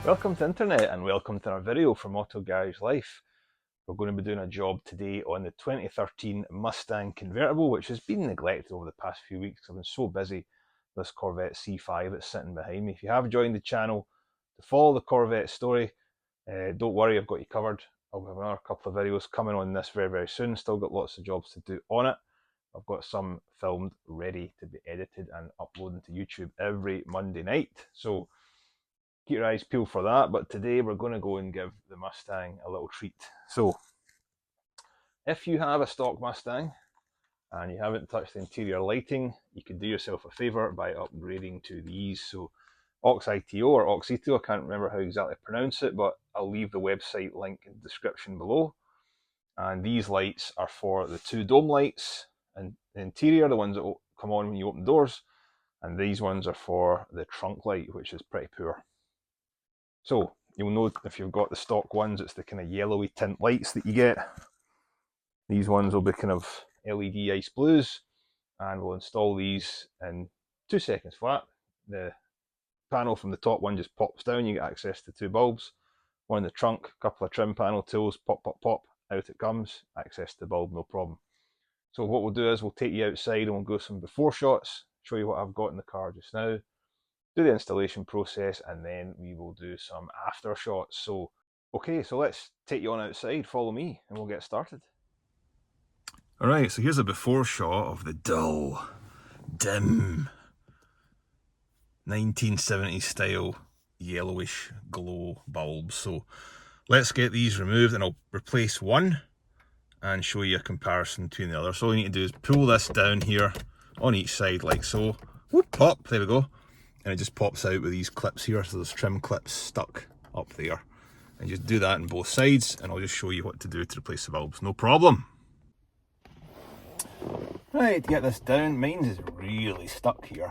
Welcome to Internet and welcome to our video from Auto Garage Life. We're going to be doing a job today on the 2013 Mustang convertible, which has been neglected over the past few weeks. I've been so busy with this Corvette C5 that's sitting behind me. If you have joined the channel to follow the Corvette story, don't worry, I've got you covered. I'll have another couple of videos coming on this very soon. Still got lots of jobs to do on it. I've got some filmed ready to be edited and uploaded to YouTube every Monday night. So keep your eyes peeled for that, but today we're going to go and give the Mustang a little treat. So, if you have a stock Mustang and you haven't touched the interior lighting, you can do yourself a favour by upgrading to these. So, Auxito or Auxito, I can't remember how exactly to pronounce it, but I'll leave the website link in the description below. And these lights are for the two dome lights and the interior, the ones that will come on when you open doors, and these ones are for the trunk light, which is pretty poor. So you'll know if you've got the stock ones, it's the kind of yellowy tint lights that you get. These ones will be kind of LED ice blues, and we'll install these in 2 seconds flat. The panel from the top one just pops down, you get access to two bulbs. One in the trunk, a couple of trim panel tools, pop, out it comes, access to the bulb, no problem. So what we'll do is we'll take you outside and we'll go some before shots, show you what I've got in the car just now, do the installation process, and then we will do some after shots. So, okay, so let's take you on outside, follow me, and we'll get started. Alright, so here's a before shot of the dull, dim, 1970s style yellowish glow bulbs. So let's get these removed and I'll replace one and show you a comparison between the other. So all you need to do is pull this down here on each side like so. Whoop, pop, there we go. And it just pops out with these clips here, so there's trim clips stuck up there. And just do that on both sides, and I'll just show you what to do to replace the bulbs, no problem. Right, to get this down, mine is really stuck here.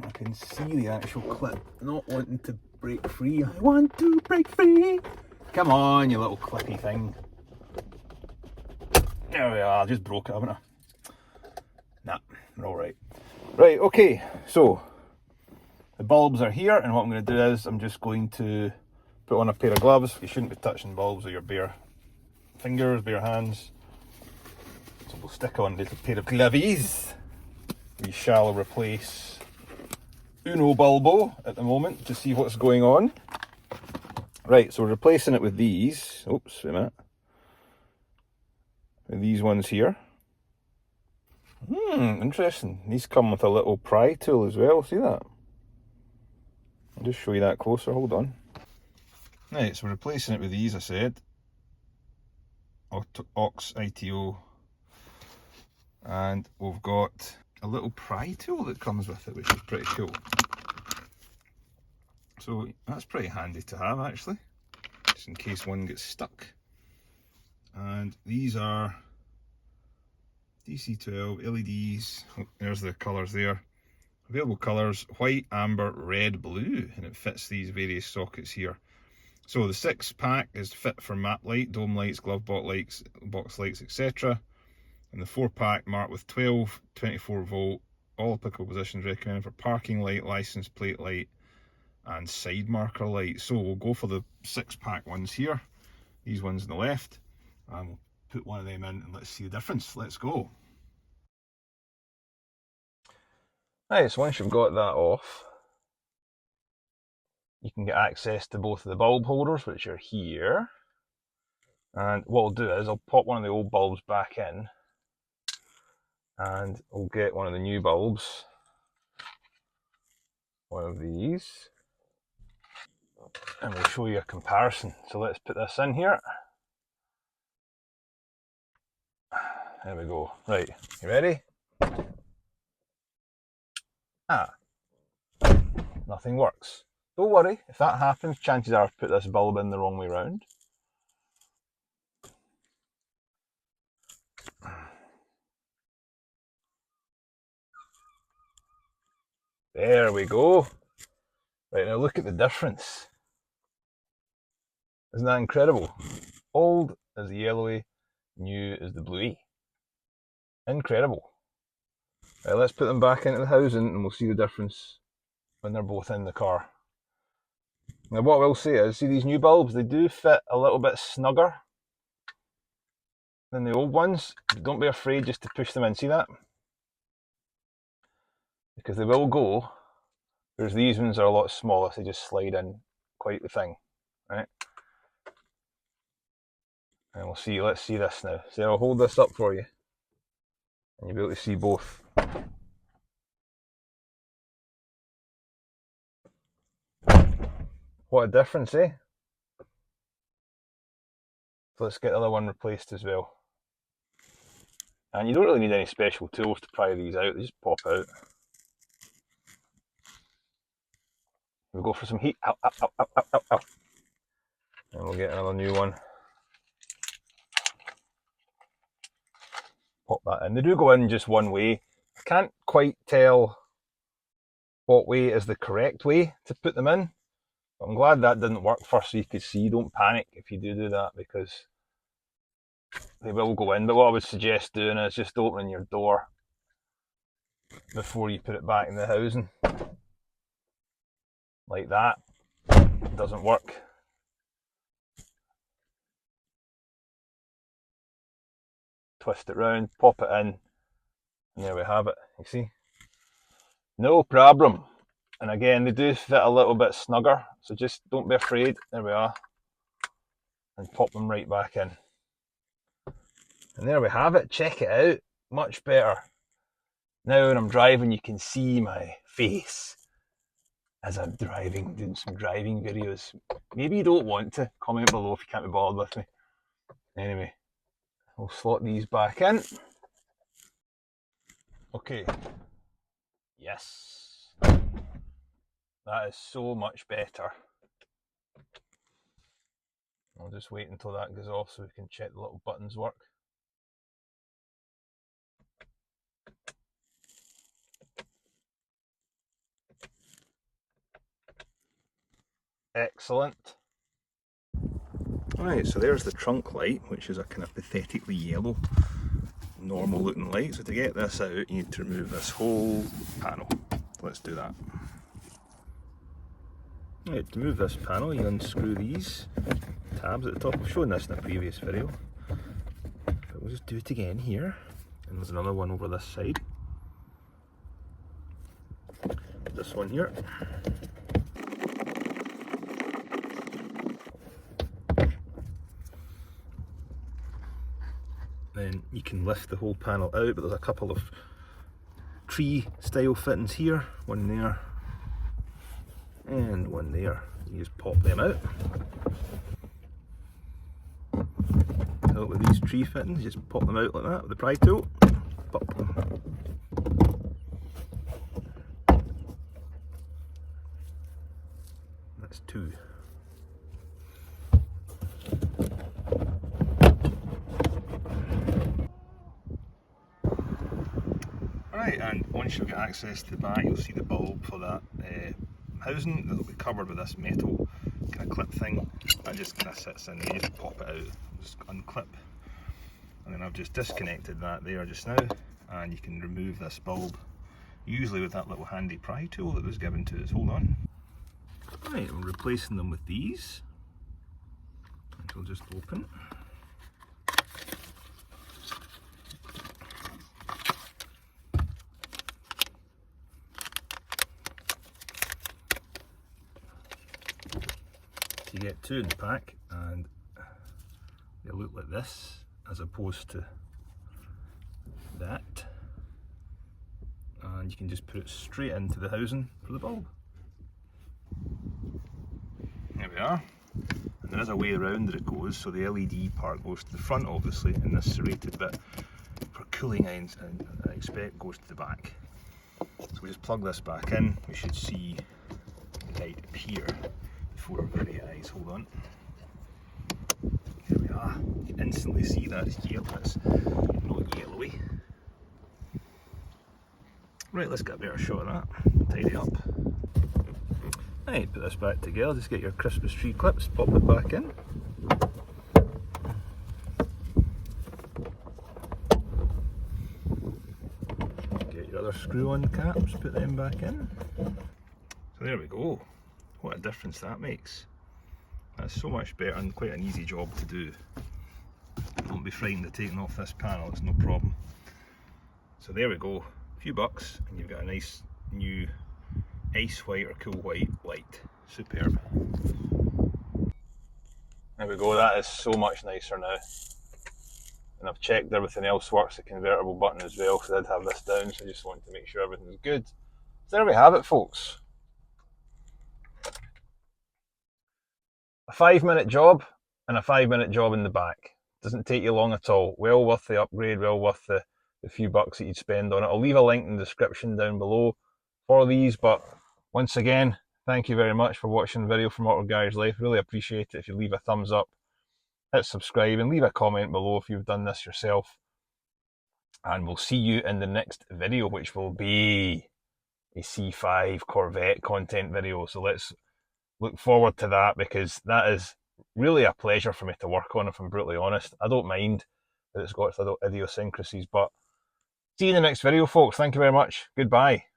I can see the actual clip not wanting to break free. I want to break free! Come on, you little clippy thing. There we are, I just broke it, haven't I? Nah, we're alright. Right, okay, so the bulbs are here, and what I'm going to do is I'm just going to put on a pair of gloves. You shouldn't be touching bulbs with your bare fingers, bare hands. So we'll stick on a little pair of gloves. We shall replace Uno Bulbo at the moment to see what's going on. Right, so we're replacing it with these. Oops, wait a minute. With these ones here. Interesting. These come with a little pry tool as well, see that? I'll just show you that closer, hold on. Right, so we're replacing it with these, I said. Auxito. And we've got a little pry tool that comes with it, which is pretty cool. So that's pretty handy to have actually, just in case one gets stuck. And these are DC12 LEDs. Oh, there's the colours there. Available colours: white, amber, red, blue, and it fits these various sockets here. So the 6-pack is fit for map light, dome lights, glove box lights, etc. And the 4-pack marked with 12, 24 volt, all applicable positions recommended for parking light, license plate light, and side marker light. So we'll go for the 6-pack ones here, these ones on the left, and we'll put one of them in and let's see the difference. Let's go. Right, so once you've got that off, you can get access to both of the bulb holders, which are here. And what I'll do is I'll pop one of the old bulbs back in, and we'll get one of the new bulbs, one of these, and we'll show you a comparison. So let's put this in here. There we go. Right, you ready? Nothing works. Don't worry, if that happens, chances are I've put this bulb in the wrong way round. There we go. Right, now look at the difference. Isn't that incredible? Old is the yellowy, new is the bluey. Incredible. Right, let's put them back into the housing and we'll see the difference when they're both in the car. Now what I will say is, see these new bulbs, they do fit a little bit snugger than the old ones. Don't be afraid just to push them in, see that? Because they will go, whereas these ones are a lot smaller, so they just slide in quite the thing, right? And we'll see, let's see this now. So I'll hold this up for you, and you'll be able to see both. What a difference, eh? So let's get the other one replaced as well. And you don't really need any special tools to pry these out, they just pop out. We'll go for some heat. Ow, ow, ow, ow, ow, ow, ow. And we'll get another new one. Pop that in. They do go in just one way. I can't quite tell what way is the correct way to put them in. But I'm glad that didn't work first so you could see. Don't panic if you do that, because they will go in. But what I would suggest doing is just opening your door before you put it back in the housing. Like that. It doesn't work. Twist it round, pop it in, and there we have it, you see? No problem. And again, they do fit a little bit snugger, so just don't be afraid. There we are. And pop them right back in. And there we have it. Check it out. Much better. Now when I'm driving, you can see my face as I'm driving, doing some driving videos. Maybe you don't want to. Comment below if you can't be bothered with me. Anyway, we'll slot these back in. Okay. Yes. That is so much better. I'll just wait until that goes off so we can check the little buttons work. Excellent. Right, so there's the trunk light, which is a kind of pathetically yellow, normal looking light. So to get this out, you need to remove this whole panel. Let's do that. Right, to move this panel, you unscrew these tabs at the top. I've shown this in a previous video, but we'll just do it again here. And there's another one over this side. This one here. Then you can lift the whole panel out, but there's a couple of tree style fittings here, one there and one there. You just pop them out. So with these tree fittings, just pop them out like that with the pry tool. Pop them. That's two. Right, and once you've got access to the back, you'll see the bulb for that housing that'll be covered with this metal kind of clip thing. That just kind of sits in, you just pop it out, just unclip. And then I've just disconnected that there just now, and you can remove this bulb, usually with that little handy pry tool that was given to us. Hold on. Right, I'm replacing them with these, which will just open. You get two in the pack, and they look like this as opposed to that, and you can just put it straight into the housing for the bulb. There we are. And there is a way around that it goes, so the LED part goes to the front obviously, and this serrated bit for cooling I expect goes to the back. So we just plug this back in. We should see the light appear before our very eyes. Hold on. There we are. You can instantly see that it's yellow. It's not yellowy. Right, let's get a better shot of that. Tidy up. Right, put this back together. Just get your Christmas tree clips, pop it back in. Get your other screw-on caps, put them back in. So there we go. What a difference that makes. That's so much better and quite an easy job to do. Don't be frightened of taking off this panel, it's no problem. So there we go, a few bucks and you've got a nice new ice white or cool white light. Superb. There we go, that is so much nicer now. And I've checked everything else works, the convertible button as well, because I did have this down, so I just wanted to make sure everything's good. So there we have it, folks. A 5-minute job and a 5-minute job in the back. Doesn't take you long at all. Well worth the upgrade, well worth the few bucks that you'd spend on it. I'll leave a link in the description down below for these, but once again, thank you very much for watching the video from Auto Garage Life. Really appreciate it if you leave a thumbs up, hit subscribe and leave a comment below if you've done this yourself. And we'll see you in the next video, which will be a C5 Corvette content video. So let's look forward to that, because that is really a pleasure for me to work on, if I'm brutally honest. I don't mind that it's got its little idiosyncrasies, but see you in the next video, folks. Thank you very much. Goodbye.